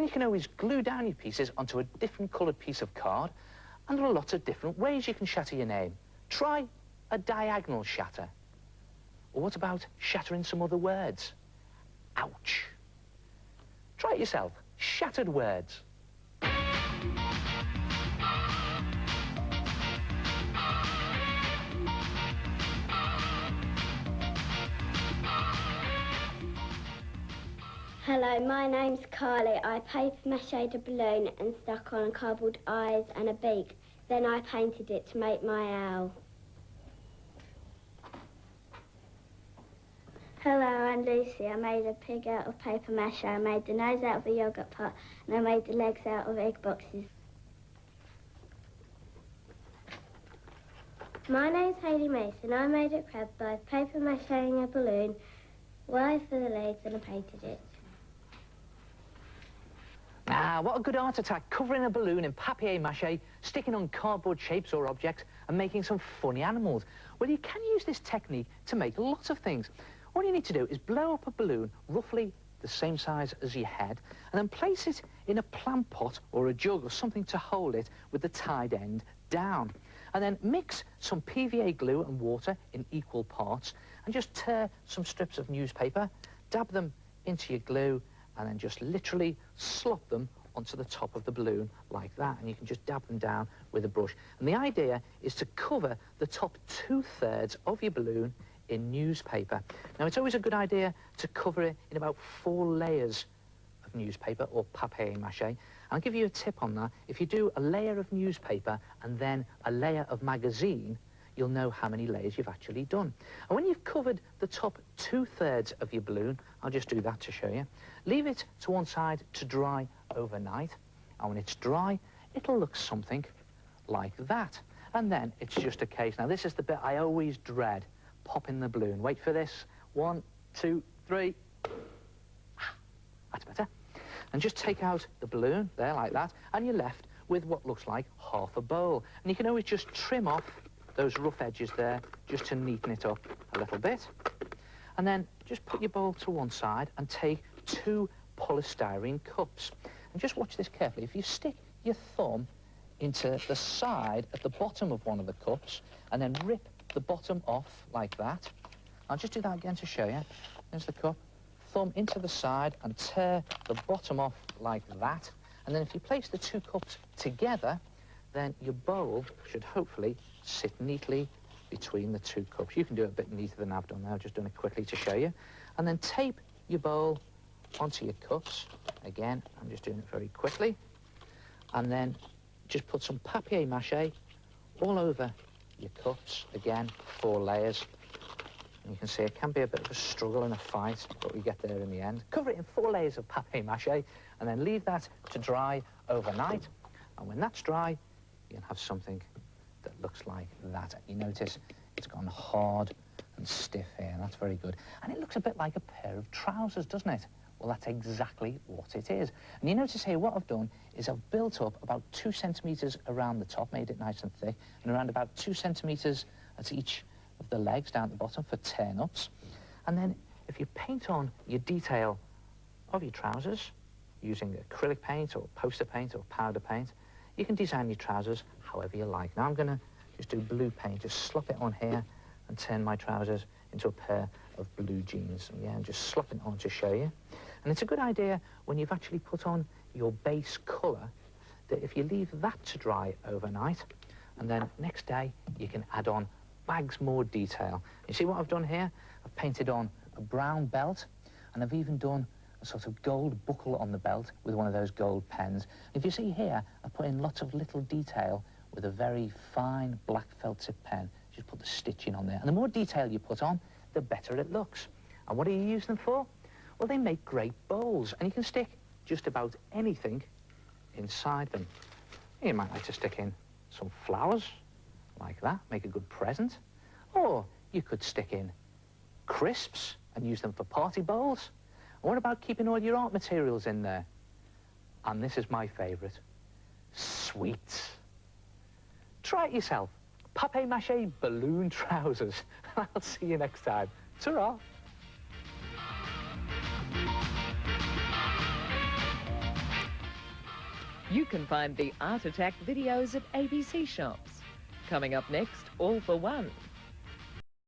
And you can always glue down your pieces onto a different coloured piece of card, and there are lots of different ways you can shatter your name. Try a diagonal shatter. Or what about shattering some other words? Ouch. Try it yourself. Shattered words. Hello, my name's Carly. I paper machéed a balloon and stuck on cardboard eyes and a beak. Then I painted it to make my owl. Hello, I'm Lucy. I made a pig out of paper mache. I made the nose out of a yoghurt pot and I made the legs out of egg boxes. My name's Hayley Mason. I made a crab by paper macheing a balloon, wire for the legs, and I painted it. Ah, what a good art attack, covering a balloon in papier-mâché, sticking on cardboard shapes or objects, and making some funny animals. Well, you can use this technique to make lots of things. All you need to do is blow up a balloon roughly the same size as your head, and then place it in a plant pot or a jug or something to hold it with the tied end down. And then mix some PVA glue and water in equal parts, and just tear some strips of newspaper, dab them into your glue, and then just literally slop them onto the top of the balloon like that, and you can just dab them down with a brush. And the idea is to cover the top 2/3 of your balloon in newspaper. Now, it's always a good idea to cover it in about 4 layers of newspaper or papier-mâché. And I'll give you a tip on that. If you do a layer of newspaper and then a layer of magazine, you'll know how many layers you've actually done. And when you've covered the top 2/3 of your balloon, I'll just do that to show you, leave it to one side to dry overnight. And when it's dry, it'll look something like that. And then it's just a case. Now, this is the bit I always dread, popping the balloon. Wait for this. 1, 2, 3. That's better. And just take out the balloon there like that, and you're left with what looks like half a bowl. And you can always just trim off those rough edges there just to neaten it up a little bit. And then just put your bowl to one side and take 2 polystyrene cups. And just watch this carefully. If you stick your thumb into the side at the bottom of one of the cups and then rip the bottom off like that. I'll just do that again to show you. There's the cup. Thumb into the side and tear the bottom off like that. And then if you place the 2 cups together, then your bowl should hopefully sit neatly between the 2 cups. You can do it a bit neater than I've done there. I've just done it quickly to show you. And then tape your bowl onto your cups. Again, I'm just doing it very quickly. And then just put some papier-mâché all over your cups. Again, 4 layers. And you can see it can be a bit of a struggle and a fight, but we get there in the end. Cover it in 4 layers of papier-mâché and then leave that to dry overnight. And when that's dry, you can have something that looks like that. You notice it's gone hard and stiff here. That's very good. And it looks a bit like a pair of trousers, doesn't it? Well, that's exactly what it is. And you notice here what I've done is I've built up about 2 centimetres around the top, made it nice and thick, and around about 2 centimetres at each of the legs down at the bottom for turn-ups. And then if you paint on your detail of your trousers using acrylic paint or poster paint or powder paint, you can design your trousers however you like. Now I'm going to just do blue paint, just slop it on here and turn my trousers into a pair of blue jeans. Yeah, and just slop it on to show you. And it's a good idea when you've actually put on your base colour that if you leave that to dry overnight, and then next day you can add on bags more detail. You see what I've done here? I've painted on a brown belt, and I've even done a sort of gold buckle on the belt with one of those gold pens. If you see here, I've put in lots of little detail with a very fine black felt tip pen. Just put the stitching on there. And the more detail you put on, the better it looks. And what do you use them for? Well, they make great bowls, and you can stick just about anything inside them. You might like to stick in some flowers, like that, make a good present. Or you could stick in crisps and use them for party bowls. And what about keeping all your art materials in there? And this is my favourite, sweets. Try it yourself. Papier-mâché balloon trousers. I'll see you next time. Ta-ra! You can find the Art Attack videos at ABC shops. Coming up next, All for One.